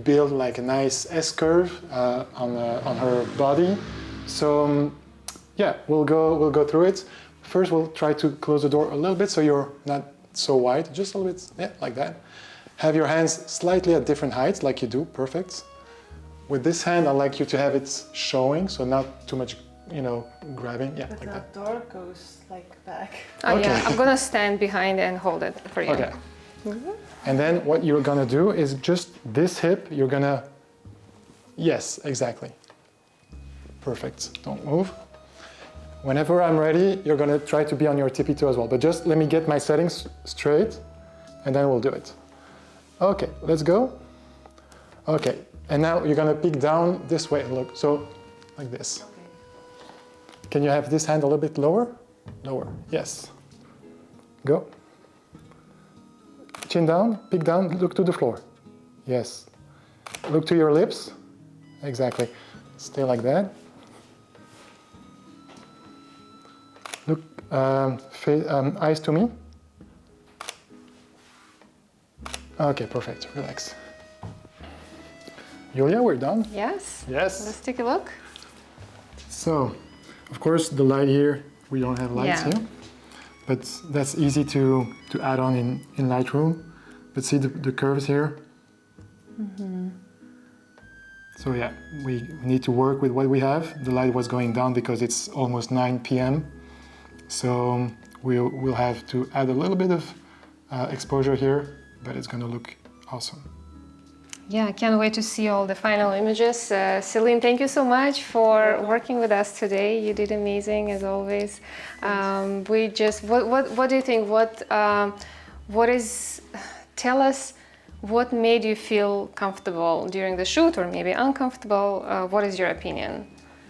build like a nice S curve on her body. So yeah, we'll go through it. First, we'll try to close the door a little bit so you're not so wide, just a little bit, yeah, like that. Have your hands slightly at different heights, like you do, perfect. With this hand, I'd like you to have it showing, so not too much, grabbing, yeah, But like that. the door goes like back. Oh Okay. yeah, I'm gonna stand behind and hold it for you. Okay. And then what you're gonna do is just this hip, you're gonna, yes, exactly. Perfect, don't move. Whenever I'm ready, you're gonna try to be on your tippy toe as well, but just let me get my settings straight and then we'll do it. Okay, let's go. Okay, and now you're gonna peek down this way and look, so like this. Okay. Can you have this hand a little bit lower? Lower, yes. Go. Chin down, peek down, look to the floor. Yes. Look to your lips. Exactly. Stay like that. Look, eyes to me. Okay, perfect. Relax. Yuliya, we're done. Yes. Yes. Let's take a look. So, of course, the light here, we don't have lights Yeah. here, but that's easy to add on in Lightroom. But see the curves here? Mm-hmm. So yeah, we need to work with what we have. The light was going down because it's almost 9 p.m. So we'll have to add a little bit of exposure here, but it's gonna look awesome. Yeah, I can't wait to see all the final images. Ceylin, thank you so much for working with us today. You did amazing as always. What do you think? Tell us what made you feel comfortable during the shoot, or maybe uncomfortable. What is your opinion,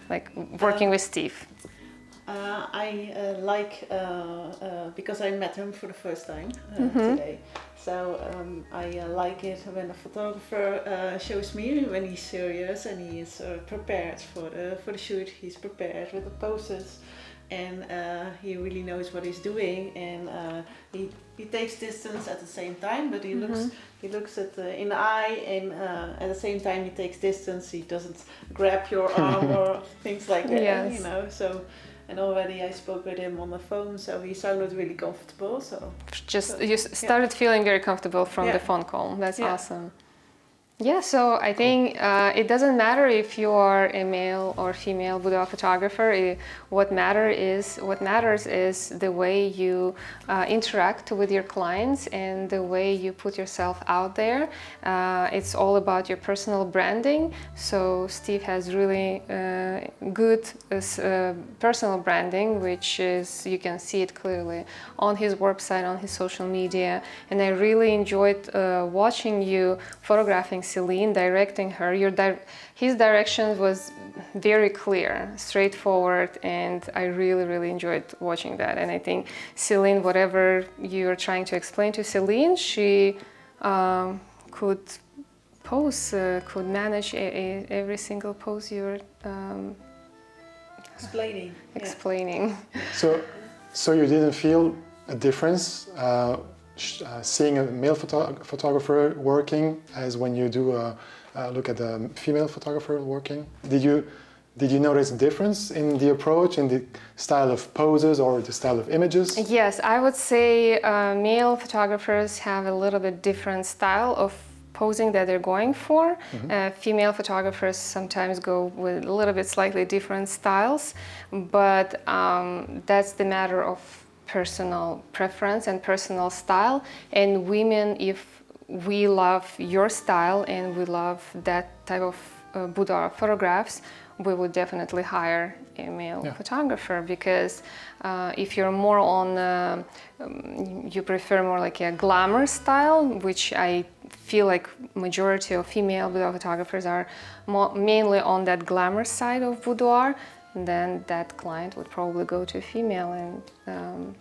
like working with Steve? I like because I met him for the first time today. So I like it when a photographer shows me when he's serious and he is prepared for the shoot. He's prepared with the poses, and he really knows what he's doing. And he takes distance at the same time, but he looks at in the eye, and at the same time he takes distance. He doesn't grab your arm or things like that. Yes. So. And already I spoke with him on the phone, so he sounded really comfortable. You started feeling very comfortable from the phone call. That's awesome. Yeah, so I think it doesn't matter if you are a male or female boudoir photographer. What matters is the way you interact with your clients and the way you put yourself out there. It's all about your personal branding. So Steve has really good personal branding, which is, you can see it clearly on his website, on his social media. And I really enjoyed watching you photographing Ceylin, directing her. His direction was very clear, straightforward, and I really enjoyed watching that. And I think Ceylin, whatever you're trying to explain to Ceylin, she could pose, could manage every single pose you're explaining. So you didn't feel a difference seeing a male photographer working as when you do look at a female photographer working? Did you notice a difference in the approach, in the style of poses or the style of images? Yes, I would say male photographers have a little bit different style of posing that they're going for. Female photographers sometimes go with a little bit slightly different styles, but that's the matter of personal preference and personal style. And women, if we love your style and we love that type of boudoir photographs, we would definitely hire a male photographer, because if you're more on, you prefer more like a glamour style, which I feel like majority of female boudoir photographers are mainly on that glamour side of boudoir, then that client would probably go to a female and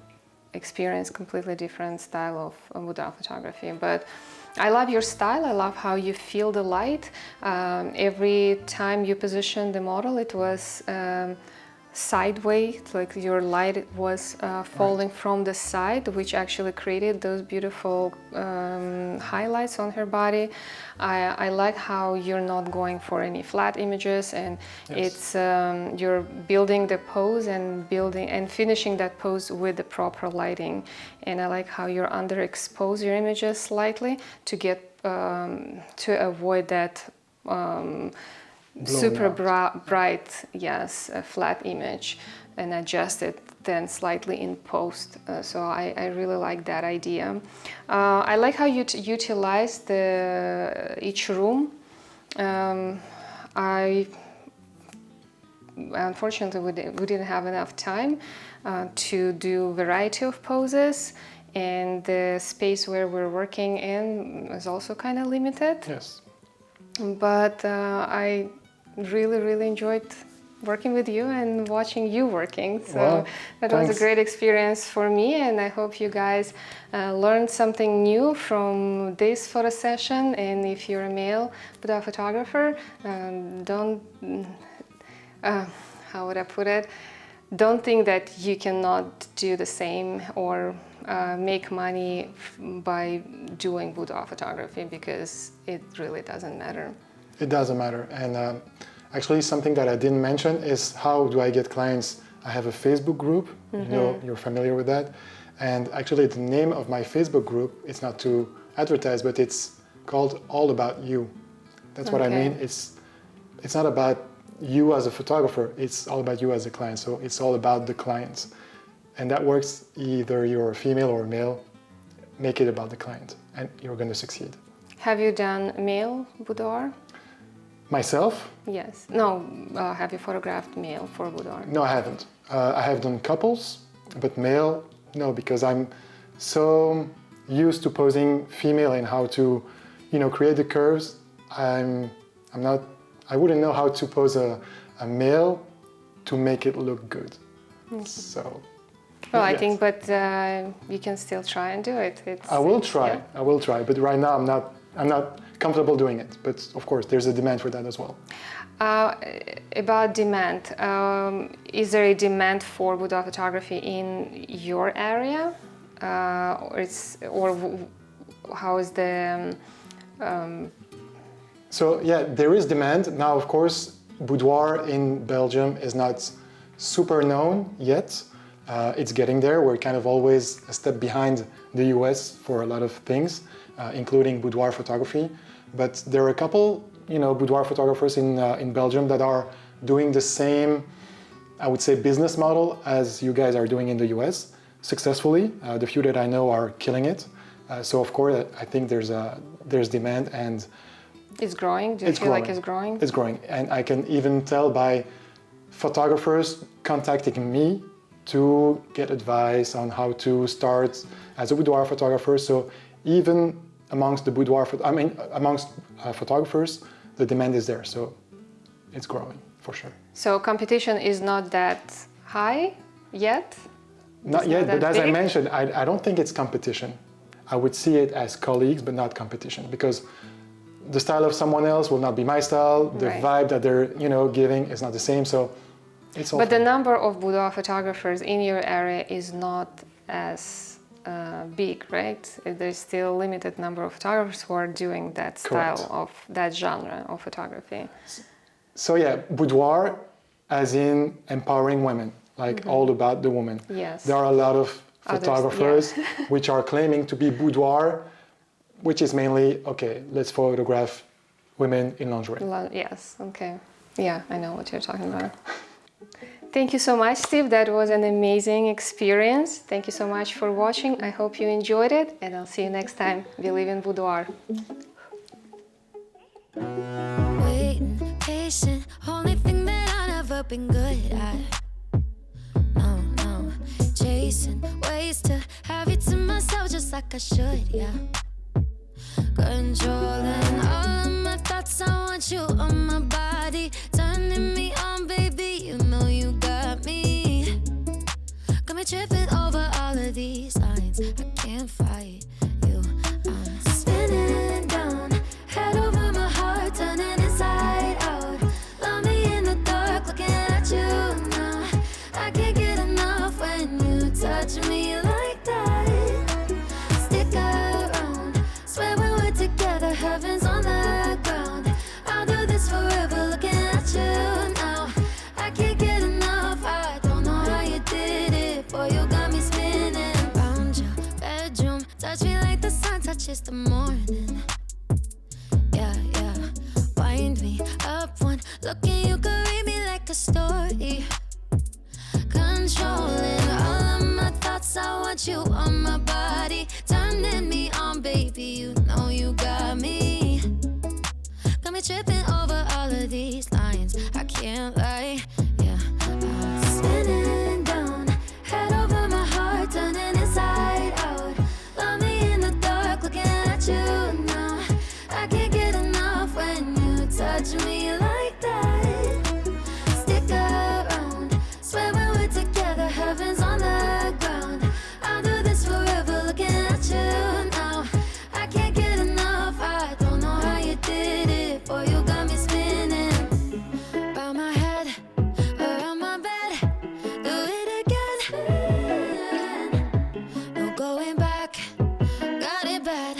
experience completely different style of boudoir photography. But I love your style. I love how you feel the light. Every time you position the model, it was sideways, like your light was falling from the side, which actually created those beautiful highlights on her body. I like how you're not going for any flat images, and it's you're building the pose and finishing that pose with the proper lighting. And I like how you're underexpose your images slightly to get to avoid that super bright, a flat image, and adjust it then slightly in post. So I really like that idea. I like how you utilize each room. Unfortunately, we didn't have enough time to do variety of poses, and the space where we're working in is also kind of limited. Yes. But I really enjoyed working with you and watching you working. So that was a great experience for me, and I hope you guys learned something new from this photo session. And if you're a male boudoir photographer, don't, how would I put it? Don't think that you cannot do the same or make money by doing boudoir photography, because it really doesn't matter. It doesn't matter. And actually, something that I didn't mention is how do I get clients? I have a Facebook group, you know, you're familiar with that. And actually the name of my Facebook group, it's not to advertise, but it's called All About You. That's what I mean. It's not about you as a photographer, it's all about you as a client. So it's all about the clients. And that works either you're a female or a male, make it about the client and you're going to succeed. Have you done male boudoir? Myself? Yes. No, have you photographed male for boudoir? No, I haven't. I have done couples, but male, no, because I'm so used to posing female and how to, you know, create the curves. I wouldn't know how to pose a male to make it look good. So. Well, I think, but you can still try and do it. I will try. I will try. But right now, I'm not comfortable doing it. But of course, there's a demand for that as well. About demand, is there a demand for boudoir photography in your area, or how is the? So yeah, there is demand now. Of course, boudoir in Belgium is not super known yet. It's getting there. We're kind of always a step behind the US for a lot of things, including boudoir photography. But there are a couple, you know, boudoir photographers in Belgium that are doing the same, I would say, business model as you guys are doing in the US successfully. The few that I know are killing it. So of course, I think there's demand, and it's growing. Do you feel like it's growing? It's growing, and I can even tell by photographers contacting me to get advice on how to start as a boudoir photographer. So even amongst the photographers, the demand is there. So it's growing for sure. So competition is not that high yet? Not yet, but as I mentioned, I don't think it's competition. I would see it as colleagues, but not competition, because the style of someone else will not be my style. The vibe that they're, you know, giving is not the same. So it's all. But the number of boudoir photographers in your area is not as big, right? There's still a limited number of photographers who are doing that style of that genre of photography. So yeah, boudoir as in empowering women, like all about the woman. Yes. There are a lot of photographers which are claiming to be boudoir, which is mainly, okay, let's photograph women in lingerie. Yes, okay. Yeah, I know what you're talking about. Thank you so much, Steve. That was an amazing experience. Thank you so much for watching. I hope you enjoyed it, and I'll see you next time. We live in Boudoir. Waiting, patient, only thing that I've never been good at. No, no, chasing ways to have you to myself just like I should, yeah. Controlling all of my thoughts, I want you on my body. Turning me on, baby, you know you got me. Got me tripping over all of these lines, I can't fight you. I'm spinning down, head over my heart, turning inside out. Love me in the dark, looking at you now. I can't get enough when you touch me like that. Stick around, swear when we're together, heaven's on the ground. I'll do this forever, looking at you now. I can't get enough, I don't know how you did it. Boy, you got me spinning round your bedroom. Touch me like the sun touches the morning. Yeah, yeah, wind me up one look and you can read me like a story. Controlling all of my thoughts, I want you on my body. Turning me on, baby, you know you got me. Got me tripping over all of these lines, I can't lie, yeah. I'm spinning down, head over my heart, turning inside out. Love me in the dark, looking at you now. I can't get enough when you touch me like that. Stick around, swear when we're together, heaven's on the ground. I'll do this forever, looking at you now. I can't get enough, I don't know how you did it. Boy, you got me spinning round my head, around my bed. Do it again. No going back, got it bad.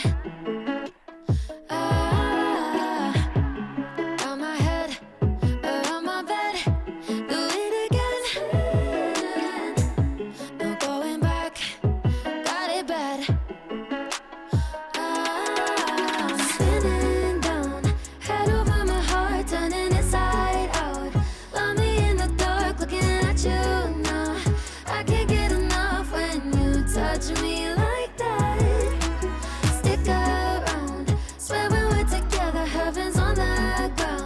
Round my head, around my bed. Do it again. No going back, got it bad. I'm spinning down, head over my heart, turning inside out. Love me in the dark, looking at you now. I can't get enough when you touch me like that. Stick around, swear when we're together, heaven's on the ground.